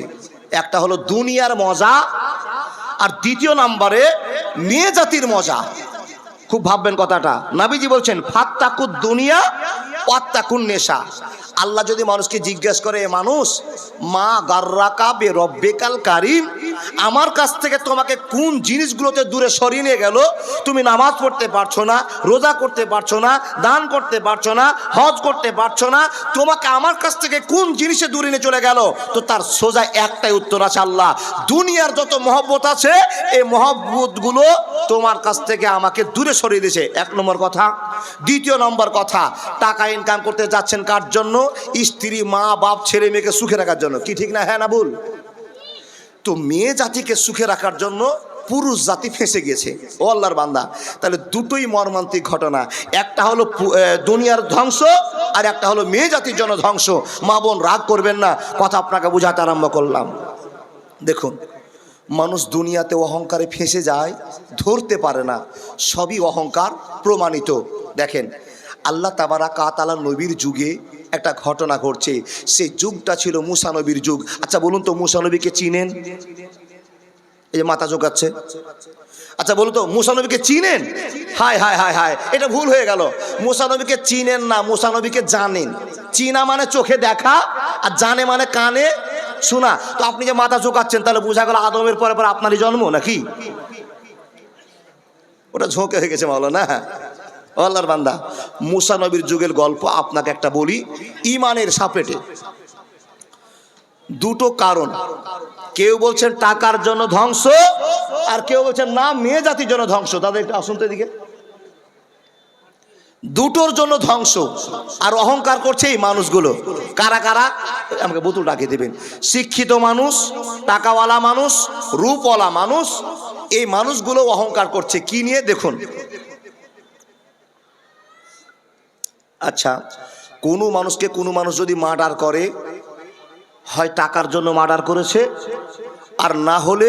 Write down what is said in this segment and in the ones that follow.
করেছে। একটা হলো দুনিয়ার মজা, আর দ্বিতীয় নম্বরে মেয়ে জাতির মজা। খুব ভাববেন কথাটা। নবীজি বলছেন ফাত্তাকুদ দুনিয়া ওয়াত্তাকুন নেশা। আল্লাহ যদি মানুষকে জিজ্ঞেস করে, মানুষ মা গাররাকা বে রব্বিকাল কারিম, আমার কাছ থেকে তোমাকে কোন জিনিসগুলোতে দূরে সরিয়ে নিয়ে গেল? তুমি নামাজ পড়তে পারছো না, রোজা করতে পারছো না, দান করতে পারছো না, হজ করতে পারছো না, তোমাকে আমার কাছ থেকে কোন জিনিসে দূরে নিয়ে চলে গেল? তো তার সোজা একটাই উত্তর আছে, আল্লাহ। দুনিয়ার যত মহব্বত আছে এই মহব্বতগুলো তোমার কাছ থেকে আমাকে দূরে সরিয়ে দিয়েছে, এক নম্বর কথা। দ্বিতীয় নম্বর কথা, টাকা ইনকাম করতে যাচ্ছেন কার জন্য? স্ত্রী, মা, বাপ, ছেলে মেয়েকে সুখে রাখার জন্য। কি ঠিক না? হ্যাঁ না ভুল? তো মেয়ে জাতিকে সুখে রাখার জন্য পুরুষ জাতি ফেঁসে গেছে। ও আল্লাহর বান্দা, তাহলে দুটোই মর্মান্তিক ঘটনা। একটা হলো দুনিয়ার ধ্বংস, আর একটা হলো মেয়ে জাতির জন্য ধ্বংস। মা বোন রাগ করবেন না, কথা আপনাকে বুঝাতে আরম্ভ করলাম। দেখুন, মানুষ দুনিয়াতে অহংকারে ফেঁসে যায়, ধরতে পারে না, সবই অহংকার প্রমাণিত। দেখেন, আল্লাহ তাবারাকা তাআলা নবীর যুগে একটা ঘটনা ঘটছে। সেই যুগটা ছিল মুসা নবীর যুগ। আচ্ছা বলুন তো, মুসা নবীকে চিনেন? এই যে মাথা চোকাচ্ছে। আচ্ছা বলুন তো, মুসা নবীকে চিনেন? হায় হায় হায় হায়, এটা ভুল হয়ে গেল। মুসা নবীকে চিনেন না, মুসা নবীকে জানেন। চিনা মানে চোখে দেখা, আর জানে মানে কানে শোনা। তো আপনি যে মাথা চোকাচ্ছেন, তাহলে বোঝা গেল আদমের পরে পরে আপনারই জন্ম নাকি? ওটা ঝোঁকে হয়ে গেছে মাওলানা। আল্লাহর বান্দা, মুসা নবীর যুগের গল্প আপনাকে একটা বলি। ইমানের সাপেটে দুটো কারণ। কেউ বলছেন টাকার জন্য ধ্বংস, আর কেউ বলছেন না মেয়ে জাতির জন্য ধ্বংস। তাদের একটু আসুন তো এদিকে। দুটোর জন্য ধ্বংস। আর অহংকার করছে এই মানুষগুলো। কারা কারা? আমাকে বোতল ডাকিয়ে দেবেন। শিক্ষিত মানুষ, টাকাওয়ালা মানুষ, রূপওয়ালা মানুষ, এই মানুষগুলো অহংকার করছে কি নিয়ে? দেখুন, আচ্ছা কোনো মানুষকে কোনো মানুষ যদি মার্ডার করে, হয় টাকার জন্য মার্ডার করেছে, আর না হলে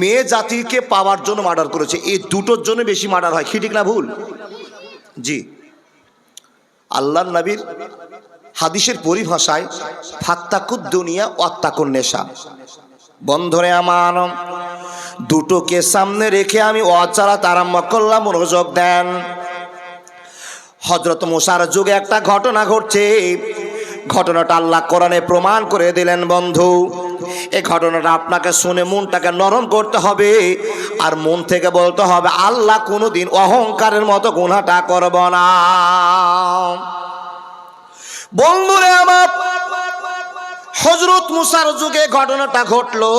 মেয়ে জাতিকে পাওয়ার জন্য মার্ডার করেছে। এই দুটোর জন্য বেশি মার্ডার হয়। কি ঠিক না ভুল? জি। আল্লাহর নবীর হাদিসের পরিভাষায় ফাত্তাকুদ দুনিয়া ওয়াত্তাকুন নেশা। বন্ধুরে আমার, দুটোকে সামনে রেখে আমি অচালাত আরম্ভ করলাম। মনোযোগ দেন। হযরত মুসার যুগে একটা ঘটনা ঘটছে। ঘটনাটা আল্লাহ কোরআনে প্রমাণ করে দিলেন। বন্ধু, এই ঘটনাটা আপনাকে শুনে মনটাকে নরম করতে হবে, আর মন থেকে বলতে হবে আল্লাহ কোনোদিন অহংকারের মতো গুনাহটা করব না। বন্ধুরে আমার, হযরত মুসার যুগে ঘটনাটা ঘটলো।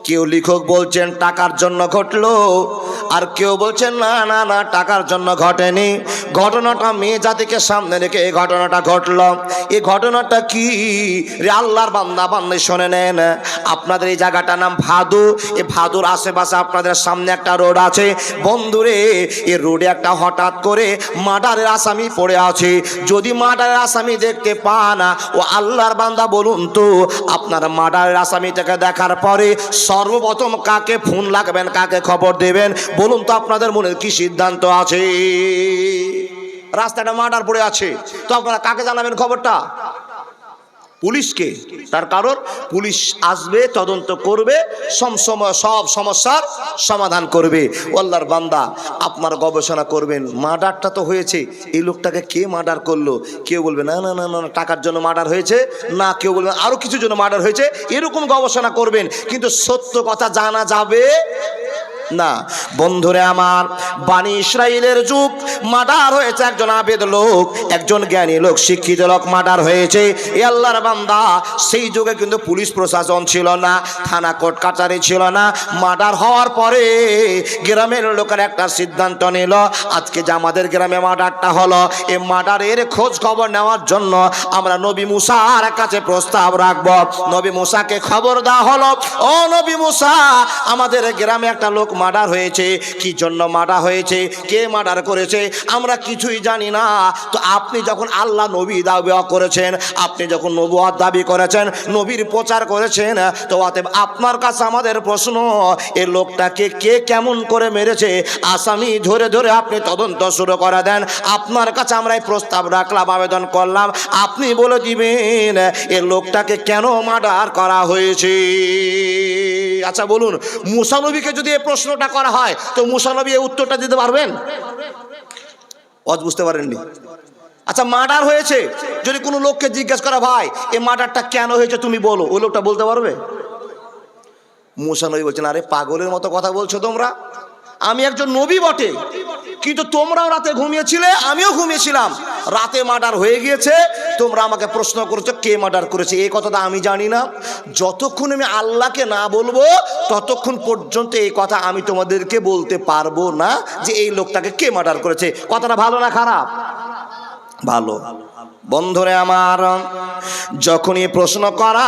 কেউ লেখক বলছেন টাকার জন্য ঘটলো, আর কেউ বলছেন না না না টাকার জন্য ঘটেনি। ঘটনাটা মেয়ে জাতিকে সামনে রেখে এই ঘটনাটা ঘটলো। এই ঘটনাটা কি রে আল্লাহর বান্দা বান্দি শুনে নেন। আপনাদের এই জায়গাটার নাম ভাদু। এই ভাদুর আশেপাশে আপনাদের সামনে একটা রোড আছে। বন্ধুরে, এই রোডে একটা হঠাৎ করে মার্ডারের আসামি পড়ে আছে। যদি মার্ডারের আসামি দেখতে পান, ও আল্লাহর বান্দা বলুন তো, আপনার মার্ডারের আসামিটাকে দেখার পরে সর্বপ্রথম কাকে ফোন লাগবেন, কাকে খবর দেবেন? বলুন তো, আপনাদের মনে কি সিদ্ধান্ত আছে? রাস্তাটা মার্ডার পড়ে আছে, তো আপনারা কাকে জানাবেন খবরটা? পুলিশকে। তার কারণ পুলিশ আসবে, তদন্ত করবে, সব সমস্যার সমাধান করবে। আল্লাহর বান্দা, আপনারা গবেষণা করবেন, মার্ডারটা তো হয়েছে, এই লোকটাকে কে মার্ডার করলো? কেউ বলবে না না না না টাকার জন্য মার্ডার হয়েছে, না কেউ বলবে আরো কিছুর জন্য মার্ডার হয়েছে। এরকম গবেষণা করবেন, কিন্তু সত্য কথা জানা যাবে না। বন্ধুরে আমার, বানি ইসরাইলের যুগ মার্ডার হয়েছে একজন আবেদ লোক, একজন জ্ঞানী লোক, শিক্ষিত লোক মার্ডার হয়েছে। এ আল্লাহর বান্দা, সেই যুগে কিন্তু পুলিশ প্রশাসন ছিল না, থানা কোর্ট কাচারি ছিল না। মার্ডার হওয়ার পরে গ্রামের লোকের একটা সিদ্ধান্ত নিল, আজকে যে আমাদের গ্রামে মার্ডারটা হলো, এই মার্ডারের খোঁজ খবর নেওয়ার জন্য আমরা নবী মুসার কাছে প্রস্তাব রাখব। নবী মুসাকে খবর দেওয়া হলো, ও নবী মুসা, আমাদের গ্রামে একটা লোক মার্ডার হয়েছে। কি জন্য মার্ডার হয়েছে, কে মার্ডার করেছে, আমরা কিছুই জানি না। তো আপনি যখন আল্লাহ নবী দাবি করেছেন, আপনি যখন নবুয়ত দাবি করেছেন, নবীর প্রচার করেছেন, তো অতএব আপনার কাছে আমাদের প্রশ্ন, এই লোকটাকে কে কেমন করে মেরেছে আসামি ধরে ধরে আপনি তদন্ত শুরু করে দেন। আপনার কাছে আমরা এই প্রস্তাব রাখলাম, আবেদন করলাম, আপনি বলে দিবেন এই লোকটাকে কেন মার্ডার করা হয়েছে। আচ্ছা বলুন, মুসা নবীকে যদি এই প্রশ্নটা করা হয় তো মুসা নবী এই উত্তরটা দিতে পারবেন? বুঝতে পারেননি? আচ্ছা, মার্ডার হয়েছে, যদি কোনো লোককে জিজ্ঞেস করা, ভাই এই মার্ডারটা কেন হয়েছে তুমি বলো, ওই লোকটা বলতে পারবে? মুসা নবী বলছেন, আরে পাগলের মতো কথা বলছো তোমরা, আমি একজন নবী বটে, কিন্তু তোমরাও রাতে ঘুমিয়েছিলে, আমিও ঘুমিয়েছিলাম, রাতে মার্ডার হয়ে গিয়েছে, তোমরা আমাকে প্রশ্ন করছো কে মার্ডার করেছে। এই কথাটা আমি জানি না, যতক্ষণ আমি আল্লাহকে না বলবো ততক্ষণ পর্যন্ত এই কথা আমি তোমাদেরকে বলতে পারবো না যে এই লোকটাকে কে মার্ডার করেছে। কথাটা ভালো না খারাপ? ভালো। বন্ধুরে আমার, যখনই প্রশ্ন করা,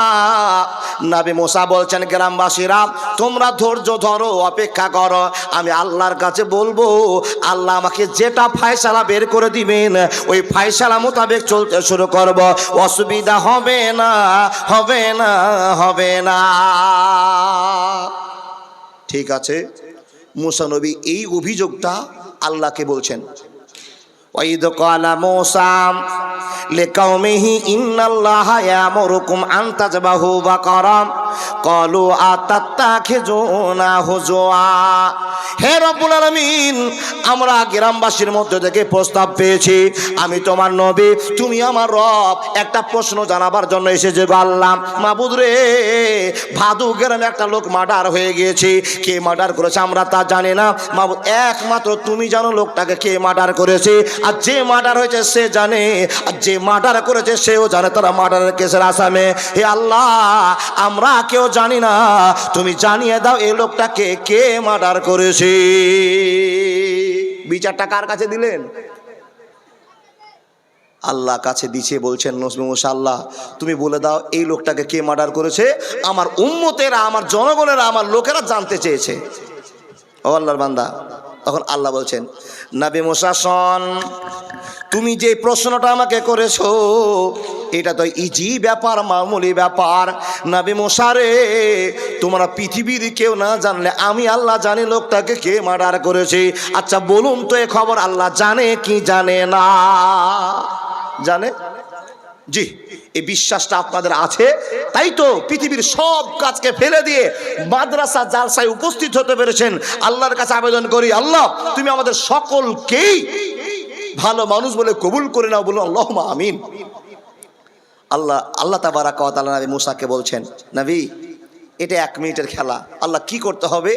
নবী মুসা বলছেন, গ্রামবাসীরা তোমরা ধৈর্য ধরো, অপেক্ষা করো, আমি আল্লাহর কাছে বলবো, আল্লাহ আমাকে যেটা ফায়সালা বের করে দিবেন ওই ফায়সালা মোতাবেক চলতে শুরু করব, অসুবিধা হবে না, হবে না, হবে না। ঠিক আছে, মুসা নবী এই অভিযোগটা আল্লাহকে বলছেন। وَإِذْ قَالَ مُوسَى لِقَوْمِهِ إِنَّ اللَّهَ يَأْمُرُكُمْ أَن تَذْبَحُوا بَقَرَةً قَالُوا أَتَتَّخِذُونَا هُزُوًا। হে রব্বুল আলামিন, আমরা গ্রামবাসীর মধ্যে থেকে প্রস্তাব পেয়েছি, আমি তোমার নবী, তুমি আমার রব, একটা প্রশ্ন জানাবার জন্য এসেছে। আল্লাহ মাবুদ রে, ভাদু গ্রামে একটা লোক মার্ডার হয়ে গিয়েছে, কে মার্ডার করেছে আমরা তা জানি না মাবুদ, একমাত্র তুমি জানো লোকটাকে কে মার্ডার করেছে, আর যে মার্ডার হয়েছে সে জানে, আর যে মার্ডার করেছে সেও জানে, তারা মার্ডারের কেসের আসামে। হে আল্লাহ, আমরা কেউ জানি না, তুমি জানিয়ে দাও এই লোকটাকে কে মার্ডার করেছে। বিচারটা কার কাছে দিলেন? আল্লাহ কাছে দিছে। বলছেন নবী মুসা, আল্লাহ তুমি বলে দাও এই লোকটাকে কে মার্ডার করেছে, আমার উম্মতেরা, আমার জনগণেরা, আমার লোকেরা জানতে চেয়েছে। ও আল্লাহর বান্দা, তখন আল্লাহ বলছেন, নবী মুসা শোন, তুমি যে প্রশ্নটা আমাকে করেছো এটা তো ইজি ব্যাপার, মামুলি ব্যাপার। নবী মুসা রে, তোমরা পৃথিবীর কেউ না জানলে আমি আল্লাহ জানি লোকটাকে কে মার্ডার করেছে। আচ্ছা বলুন তো, এ খবর আল্লাহ জানে কি জানে না? জানে। জি, এই বিশ্বাসটা আপনাদের আছে, তাই তো পৃথিবীর সব কাজকে ফেলে দিয়ে মাদ্রাসা জালসায় উপস্থিত হতে পেরেছেন। আল্লাহর কাছে আবেদন করি, আল্লাহ তুমি আমাদের সকলকেই ভালো মানুষ বলে কবুল করে নাও, বলুন আল্লাহুম্মা আমিন। আল্লাহ তাবারাকা ওয়া তাআলা নবী মুসাকে বলছেন, নবী এটা 1 মিনিটের খেলা। আল্লাহ কি করতে হবে,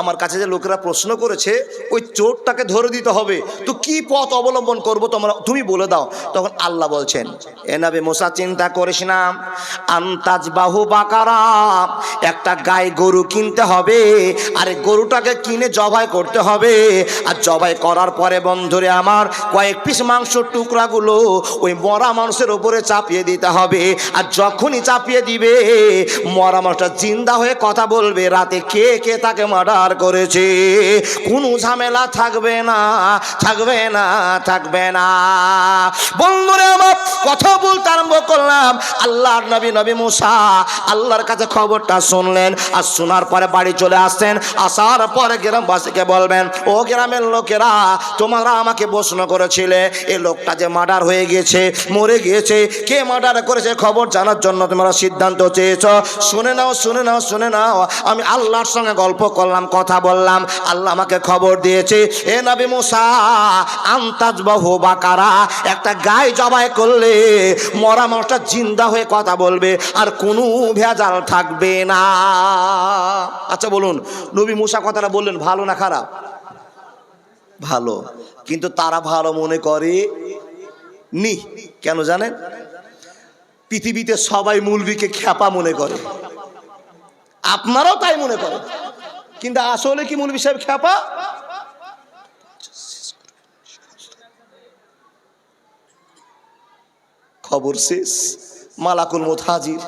আমার কাছে যে লোকেরা প্রশ্ন করেছে ওই চোরটাকে ধরে দিতে হবে, তো কি পথ অবলম্বন করবো তুমি বলে দাও। তখন আল্লাহ বলছেন, এ নবী মুসা চিন্তা করিস না, আনতাজবাহু বাকারা, একটা গাই গরু কিনতে হবে, আর গরুটাকে কিনে জবাই করতে হবে, আর জবাই করার পরে বন্ধুরে আমার কয়েক পিস মাংসের টুকরাগুলো ওই মরা মানুষের উপরে চাপিয়ে দিতে হবে, আর যখনই চাপিয়ে দিবে মরা মানুষটা জিন্দা হয়ে কথা বলবে, রাতে কে কে তাকে মার্ডার করেছে, কোনো ঝামেলা থাকবে না, থাকবে না, থাকবে না। বন্ধুরা আমার কথা বলতে আরম্ভ করলাম, আল্লাহর নবী মুসা আল্লাহর কাছে খবরটা শুনলেন, আর শোনার পরে বাড়ি চলে আসছেন। আসার পরে গ্রামবাসীকে বলবেন, ও গ্রামের লোকেরা, তোমরা আমাকে প্রশ্ন করেছিলে এই লোকটা যে মার্ডার হয়ে গিয়েছে, মরে গিয়েছে, কে মার্ডার করেছে খবর জানার জন্য তোমরা সিদ্ধান্ত চেয়েছ। শুনে নাও, শুনে নাও, শুনে নাও, আমি আল্লাহর সঙ্গে গল্প করলাম, কথা বললাম, আল্লাহ আমাকে খবর দিয়েছে, এ নবী মুসা, আনতাজবাহু বাকারা, একটা গাই জবাই করলে মরা মানুষটা জিন্দা হয়ে কথা বলবে, আর কোনো ভেজাল থাকবে না। আচ্ছা বলুন, নবী মুসা কথাটা বললেন ভালো না খারাপ? ভালো। কিন্তু তারা ভালো মনে করে নি। কেন জানেন? পৃথিবীতে সবাই মৌলবীকে খ্যাপা মনে করে, আপনারাও তাই মনে করেন, কিন্তু আসলে কি মৌলবী সাহেব খ্যাপা? খবর শেষ, মালাকুল মউত হাজির।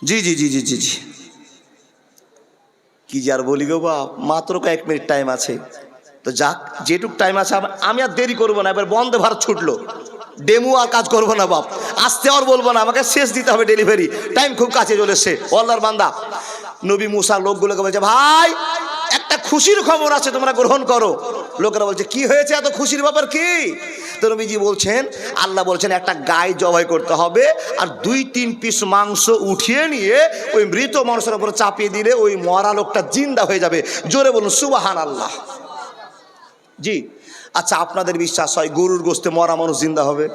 জি জি জি জি জি জি কি যে আর বলি গো বাপ, মাত্র কয়েক মিনিট টাইম আছে, তো তো যাক, যেটুক টাইম আছে আমি আর দেরি করবো না। এবার বন্দে ভারত ছুটলো, ডেমো আর কাজ করবো না বাপ, আসতে আর বলবো না, আমাকে শেষ দিতে হবে ডেলিভারি, টাইম খুব কাছে চলে এসছে। আল্লাহর বান্দা নবী মুসা লোকগুলোকে বলছে, ভাই একটা খুশির খবর আছে, তোমরা গ্রহণ করো। লোকেরা বলছে, কি হয়েছে, এত খুশির ব্যাপার কি? তো নবীজি বলছেন, আল্লাহ বলছেন একটা গায়ে জবাই করতে হবে, আর 2-3 পিস মাংস উঠিয়ে নিয়ে ওই মৃত মানুষের উপর চাপিয়ে দিলে ওই মরা লোকটা জিন্দা হয়ে যাবে। জোরে বলুন সুবহানাল্লাহ। জি, আচ্ছা, আপনাদের বিশ্বাস হয় গরুর গোশতে মরা মানুষ জিন্দা হবে?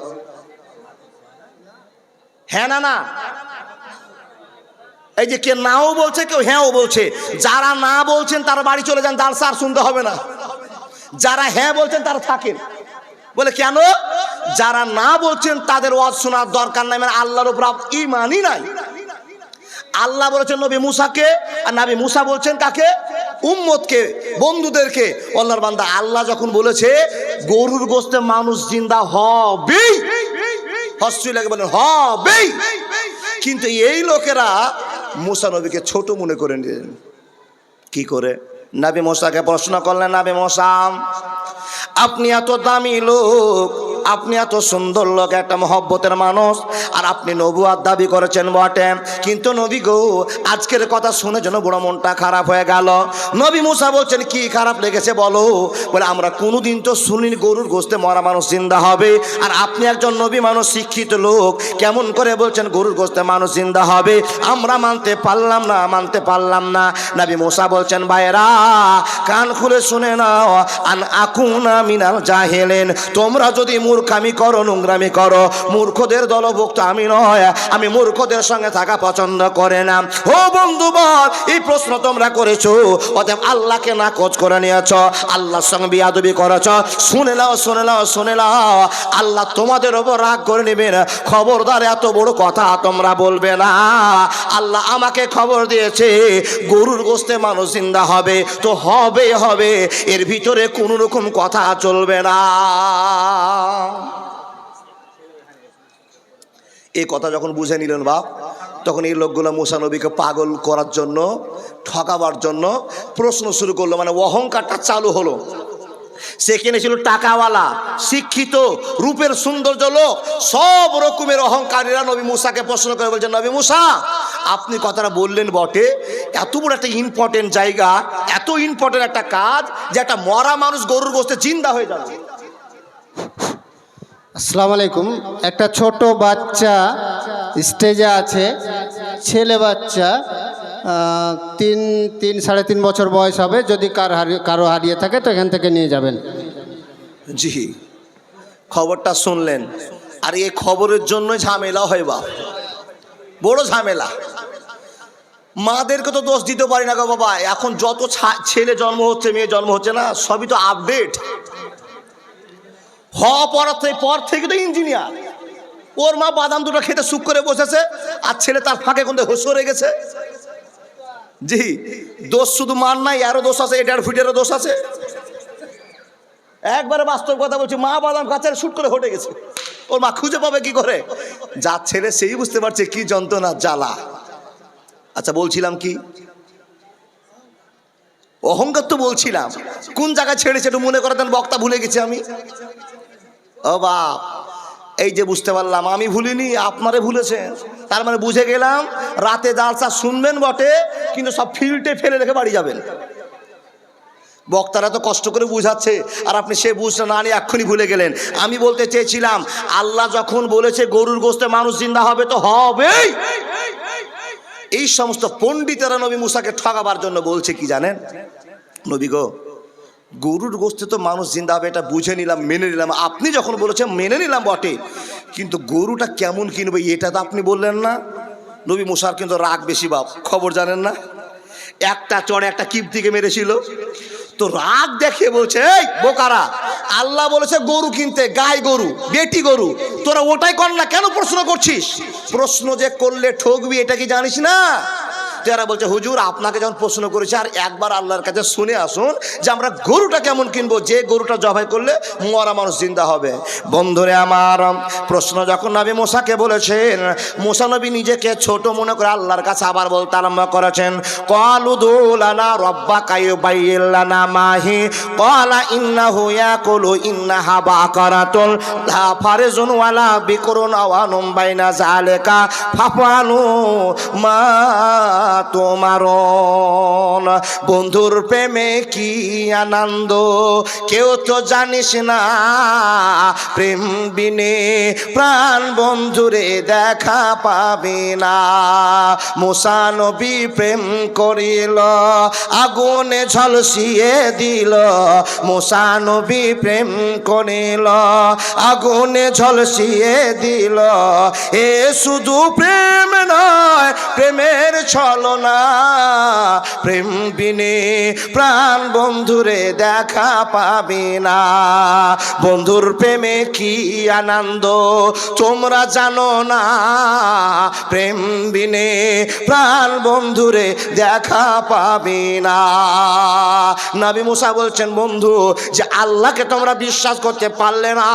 হ্যাঁ না না? এই যে কে নাও বলছে, কেউ হ্যাঁও বলছে। যারা না বলছেন তারা বাড়ি চলে যান, জালসা আর শুনতে হবে না। যারা হ্যাঁ বলছেন তারা থাকেন। বলে কেন? যারা না বলছেন তাদের ওয়াজ শোনার দরকার নাই, মানে আল্লাহর উপর ঈমানই নাই। আল্লাহ বলেছেন নবী মুসাকে, আর নবী মুসা বলছেন কাকে? উম্মতকে, বন্ধুদেরকে। আল্লাহর বান্দা আল্লাহ যখন বলেছে গরুর গোশতে মানুষ জিন্দা হবেই, হস্যই লাগে বলেন হবেই, কিন্তু এই লোকেরা মুসা নবীকে ছোট মনে করে নিলেন। কি করে? নবী মুসাকে প্রশ্ন করলেন, নবী মুসা আপনি এত দামি লোক, আপনি এত সুন্দর লোক, একটা মহব্বতের মানুষ, আর আপনি নবুয়াত দাবি করেছেন বটে, কিন্তু নবী গো আজকের কথা শুনে যেন বড় মনটা খারাপ হয়ে গেল। নবী মুসা বলছেন, কি খারাপ লেগেছে বলো? বলে আমরা কোনোদিন তো শুনিনি গরুর গোশতে মরা মানুষ জিন্দা হবে, আর আপনি একজন নবী মানুষ, শিক্ষিত লোক, কেমন করে বলছেন গরুর গোশতে মানুষ জিন্দা হবে? আমরা মানতে পারলাম না, মানতে পারলাম না। নবী মুসা বলছেন, ভাইরা কান খুলে শুনে নাও, আন আকুনা মিনাল জাহেলিন, তোমরা যদি মূর্খামি করো, নোংরামি করো, মূর্খদের দলভুক্ত আমি নয়, আমি মূর্খদের সঙ্গে থাকা পছন্দ করে না। ও বন্ধুবর, এই প্রশ্ন তোমরা করেছো, অতএব আল্লাহকে নাকচ করে নিয়েছ, আল্লাহর সঙ্গে বিয়াদবি করেছ। শুনে নাও, শুনে নাও, শুনে নাও, আল্লাহ তোমাদের ওপর রাগ করে নেবেন। খবরদার এত বড় কথা তোমরা বলবে না। আল্লাহ আমাকে খবর দিয়েছে গরুর গোশতে মানুষ জিন্দা হবে, তো হবে হবে, এর ভিতরে কোনো রকম কথা চলবে না। এই কথা যখন বুঝে নিলেন বাপ, তখন এই লোকগুলো মুসা নবীকে পাগল করার জন্য, ঠকাবার জন্য প্রশ্ন শুরু করলো, মানে অহংকারটা চালু হলো। সেখানে ছিল টাকাওয়ালা, শিক্ষিত, রূপের সৌন্দর্য লোক, সব রকমের অহংকারীরা নবী মুসাকে প্রশ্ন করে বলছেন, নবী মুসা আপনি কথাটা বললেন বটে, এত বড় একটা ইম্পর্টেন্ট জায়গা, এত ইম্পর্টেন্ট একটা কাজ যে একটা মরা মানুষ গরুর গোশতে জিন্দা হয়ে যাবে। আসসালামু আলাইকুম। একটা ছোট বাচ্চা স্টেজে আছে, ছেলে বাচ্চা, 3-3.5 বছর বয়স হবে। যদি কারো হারিয়ে থাকে তো এখান থেকে নিয়ে যাবেন। জি, খবরটা শুনলেন, আর এই খবরের জন্য ঝামেলা হয় বাপ, বড় ঝামেলা। মাদেরকে তো দোষ দিতে পারি না গো বাবা, এখন যত ছেলে জন্ম হচ্ছে, মেয়ে জন্ম হচ্ছে না, সবই তো আপডেট হওয়া পর থেকে তো ইঞ্জিনিয়ার। ওর মা বাদাম দুটো খেতে সুখ করে বসেছে, আর ছেলে তার ফাঁকে কোন হোসরে গেছে। জি, দোষ শুধু মার নাই, আরো দোষ আছে, এটার ফুটেরও দোষ আছে। একবারে বাস্তব কথা বলছি, মা বাদাম খাচ্ছে, শুট করে হটে গেছে, ওর মা খুঁজে পাবে কি করে? যার ছেলে সেই বুঝতে পারছে কি যন্ত্রণা, জ্বালা। আচ্ছা, বলছিলাম কি, অহংকার তো বলছিলাম, কোন জায়গায় ছেড়েছে একটু মনে করে দেন, বক্তা ভুলে গেছি আমি। ও বাপ, এই যে বুঝতে পারলাম আমি ভুলিনি, আপনারে ভুলেছেন। তার মানে বুঝে গেলাম রাতে জালসা শুনবেন বটে, কিন্তু সব ফিল্টে ফেলে রেখে বাড়ি যাবেন। বক্তারা তো কষ্ট করে বুঝাচ্ছে, আর আপনি সে বুঝটা না নিয়ে এক্ষুনি ভুলে গেলেন। আমি বলতে চেয়েছিলাম, আল্লাহ যখন বলেছে গরুর গোশতে মানুষ জিন্দা হবে, তো হবেই। এই সমস্ত পণ্ডিতেরা নবী মুসাকে ঠকাবার জন্য বলছে কি জানেন? নবী গো, গরুর গোশতে তো মানুষ জিন্দা হবে, এটা বুঝে নিলাম, মেনে নিলাম, আপনি যখন বলেছেন মেনে নিলাম বটে, কিন্তু গরুটা কেমন কিনবে এটা তো আপনি বললেন না। নবী মুসার কিন্তু রাগ বেশি বাপ, খবর জানেন না? একটা চড়ে একটা কিপ্তিকে মেরেছিল, তো রাগ দেখে বলছে, এই বোকারা, আল্লাহ বলেছে গরু কিনতে, গাই গরু, বেটি গরু, তোরা ওটাই কর না, কেন প্রশ্ন করছিস? প্রশ্ন যে করলে ঠকবি এটা কি জানিস না? তো এরা বলছে হুজুর আপনাকে যখন প্রশ্ন করেছে আর একবার আল্লাহর কাছে শুনে আসুন যে আমরা গরুটা কেমন কিনবো, যে গরুটা জবাই করলে মরা মানুষ জিন্দা হবে। বন্ধুরে আমার, প্রশ্ন যখন নবী মুসাকে বলেছেন, মুসা নবী নিজেকে ছোট মনে করে আল্লাহর কাছে আবার বলতে আরম্ভ করেছেন, ক্বালুদু লানা রাব্বাকা ইউবাইয়িন লানা মাহি ক্বালা ইন্নাহু ইয়াকুলু ইন্নাহা বাকারাতুন লা ফারিজুন ওয়ালা বিকরুন আওয়ানুম বাইনা যালিকা ফাফআলু মা তুমারুন। বন্ধুর প্রেমে কি আনন্দ কেউ তো জানিস না, প্রেম বিনে প্রাণ বন্ধুরে দেখা পাবে না। মুসা নবী প্রেম করিল, আগুনে ঝলসিয়ে দিল। মুসা নবী প্রেম করিল, আগুনে ঝলসিয়ে দিল। এ শুধু প্রেম নয়, প্রেমের ছলনা, প্রেম বিনে প্রাণ বন্ধুরে দেখা পাবে না। বন্ধুর প্রেমে কি আনন্দ তোমরা জানো না, প্রেম বিনে প্রাণ বন্ধুরে দেখা পাবে না। নবী মুসা বলছেন, বন্ধু যে আল্লাহকে তোমরা বিশ্বাস করতে পারলে না,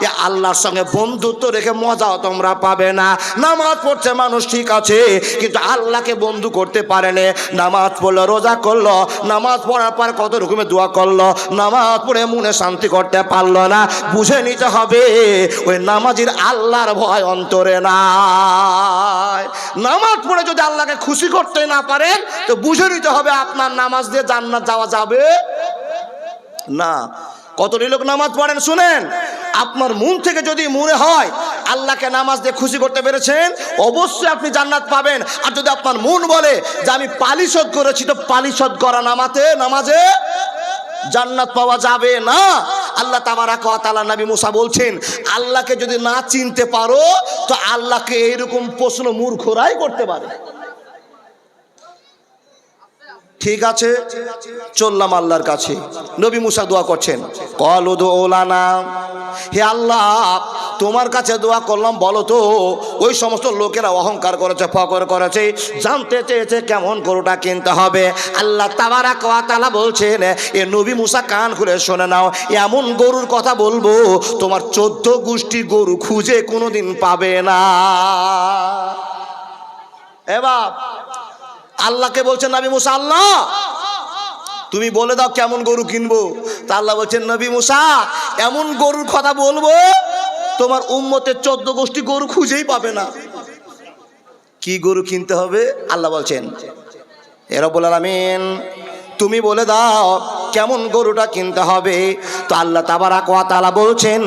এ আল্লাহর সঙ্গে বন্ধুত্ব রেখে মজাও তোমরা পাবে না। নামাজ পড়ছে মানুষ ঠিক আছে, কিন্তু আল্লাহকে বন্ধু করতে পারে না। নামাজ পড়লো, রোজা করলো, নামাজ পড়ার পর কত রকমের দোয়া করলো, নামাজ পড়ে মনে শান্তি করতে পারলো না। বুঝে নিতে হবে ওই নামাজির আল্লাহর ভয় অন্তরে নাই। নামাজ পড়ে যদি আল্লাহকে খুশি করতে না পারেন তো বুঝে নিতে হবে আপনার নামাজ দিয়ে জান্নাত যাওয়া যাবে না। কতটি লোক নামাজ পড়েন শুনেন, আপনার মন থেকে যদি মনে হয় আল্লাহকে নামাজ দিয়ে খুশি করতে পেরেছেন, অবশ্যই আপনি জান্নাত পাবেন। আর যদি আপনার মন বলে যে আমি পালিশদ করেছি, তো পালিশদ করা নামাজে জান্নাত পাওয়া যাবে না। আল্লাহ তাবারাক ওয়া তাআলা নবী মুসা বলছেন, আল্লাহকে যদি না চিনতে পারো তো আল্লাহকে এইরকম প্রশ্ন মূর্খরাই করতে পারে। ঠিক আছে, চললাম আল্লাহর কাছে। নবী মুসা দোয়া করছেন, ক্বালুদু লানা, হে আল্লাহ তোমার কাছে দোয়া করলাম, বলো তো ওই সমস্ত লোকেরা অহংকার করেছে, ফকর করেছে, জানতে চেয়েছে কেমন গরুটা কিনতে হবে। আল্লাহ তাবারাক ওয়া তাআলা বলছেন, এ নবী মুসা কান খুলে শুনে নাও, এমন গরুর কথা বলবো তোমার 14 গোষ্ঠী গরু খুঁজে কোনোদিন পাবে না। এবার আল্লাহকে বলছেন নবী মুসা, আল্লাহ তুমি বলে দাও কেমন গরু কিনবো। তা আল্লাহ বলছেন, নবী মুসা এমন গরুর কথা বলবো তোমার উম্মতের 14 গোষ্ঠী গরু খুঁজেই পাবে না। কি গরু কিনতে হবে? আল্লাহ বলছেন, হে রব্বুল আলামিন তুমি বলে দাও কেমন গরুটা কিনতে হবে। তো আল্লাহ তাবারাক ওয়া তাআলা বলছেন,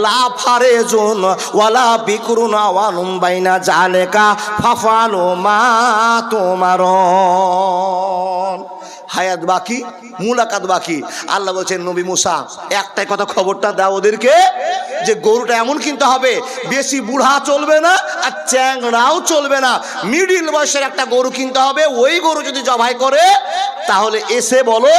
লা ফারিজুন ওয়ালা বিকরুন আওয়ানুম বাইনা যালিকা ফাফআলু মা তুমারুন। হায়াত বাকি, মুলাকাত বাকি। আল্লাহ বলছেন, নবী মুসা একটাই কথা খবরটা দাও ওদেরকে, যে গরুটা এমন কিনতে হবে বেশি বুড়া চলবে না আর চ্যাংড়াও চলবে না, মিডিল বয়সের একটা গরু কিনতে হবে। ওই গরু যদি জবাই করে তাহলে এসে বলো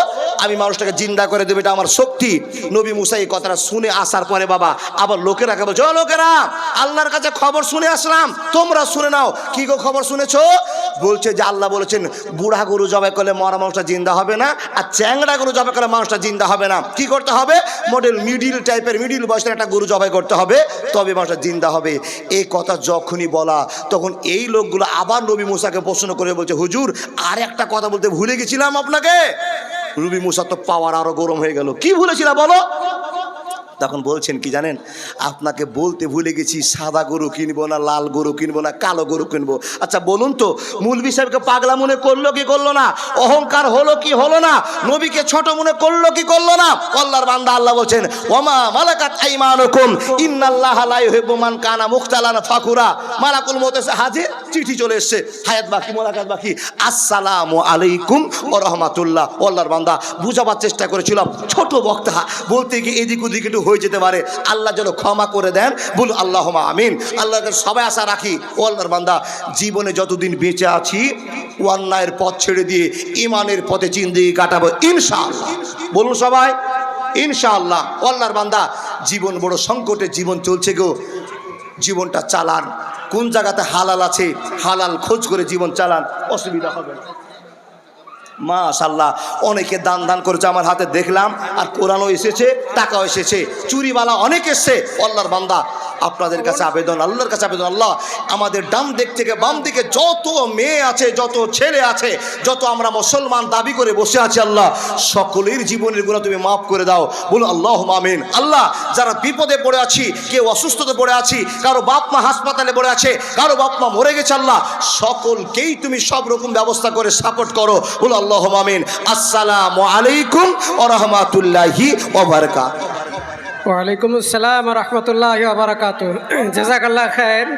আমি মানুষটাকে জিন্দা করে দেবো, এটা আমার শক্তি। নবী মুসা এই কথাটা শুনে আসার পরে বাবা আবার লোকেরাকে বলছে, ও লোকেরা আল্লাহর কাছে খবর শুনে আসলাম, তোমরা শুনে নাও। কি গো খবর শুনেছো? বলছে যে আল্লাহ বলেছেন বুড়া গরু জবাই করলে মরা মানুষটা জিন্দা হবে না, আর চ্যাংড়া গরু জবাই করলে মানুষটা জিন্দা হবে না। কি করতে হবে? মডেল মিডিল টাইপের, মিডিল বয়সের একটা গরু জবাই করতে হবে, তবে মানুষটা জিন্দা হবে। এই কথা যখনই বলা তখন এই লোকগুলো আবার নবী মুসাকে প্রশ্ন করে বলছে, হুজুর আর একটা কথা বলতে ভুলে গেছিলাম আপনাকে। নবী মুসা তো পাওয়ার আরো গরম হয়ে গেল, কি ভুলেছিলাম বলো? তখন বলছেন কি জানেন, আপনাকে বলতে ভুলে গেছি সাদা গরু কিনবো না, লাল গরু কিনবো না, কালো গরু কিনবো। আচ্ছা বলুন তো মৌলভী সাহেবকে পাগলা মনে করলো কি করলো না? অহংকার হলো কি হলো না? নবীকে ছোট মনে করলো কি করলো না? আল্লাহর বান্দা আল্লাহ বলছেন, ওমা মালাকাত আইমানুকুম ইন্নাল্লাহা লা ইউহিব্বু মান কানা মুখতালান ফাকুরা। মালাকুল মউত এসে হাজির, চিঠি চলে এসছে, হায়াত বাকি, মোলাকাত বাকি। আসসালামু আলাইকুম ওয়া রাহমাতুল্লাহ। আল্লাহর বান্দা বুঝাবার চেষ্টা করেছিলাম, ছোট বক্তা বলতে গিয়ে এদিক ওদিক একটু হয়ে যেতে পারে, আল্লাহ যেন ক্ষমা করে দেন, বল আল্লাহুম্মা আমিন। আল্লাহকে সবাই আশা রাখি, ও আল্লাহর বান্দা জীবনে যতদিন বেঁচে আছি অন্যায়ের পথ ছেড়ে দিয়ে ইমানের পথে জিন্দেগি কাটাবো ইনশাআল্লাহ। বলুন সবাই ইনশাআল্লাহ। আল্লাহর বান্দা জীবন বড় সংকটে জীবন চলছে গো, জীবনটা চালান। কোন জায়গাতে হালাল আছে হালাল খোঁজ করে জীবন চালান, অসুবিধা হবে না। মাশাআল্লাহ, অনেকে দান দান করেছে আমার হাতে দেখলাম, আর কোরআনও এসেছে, টাকাও এসেছে, চুরিওয়ালা অনেক এসছে। আল্লাহর বান্দা, আপনাদের কাছে আবেদন, আল্লাহর কাছে আবেদন, আল্লাহ আমাদের ডান দিক থেকে বাম দিকে যত মেয়ে আছে, যত ছেলে আছে, যত আমরা মুসলমান দাবি করে বসে আছি, আল্লাহ সকলের জীবনের গুনাহ তুমি মাফ করে দাও। বলুন আল্লাহুম্মা আমিন। আল্লাহ, যারা বিপদে পড়ে আছি, কেউ অসুস্থতে পড়ে আছি, কারো বাপ মা হাসপাতালে পড়ে আছে, কারো বাপ মা মরে গেছে, আল্লাহ সকলকেই তুমি সব রকম ব্যবস্থা করে সাপোর্ট করো। বলুন আল্লাহুম্মা আমিন। আসসালামু আলাইকুম ওয়া রাহমাতুল্লাহি ওয়া বারাকাতুহু। ওয়ালাইকুম আসসালাম ওয়া রাহমাতুল্লাহি ওয়া বারাকাতুহু। জাযাকাল্লাহ খায়ের।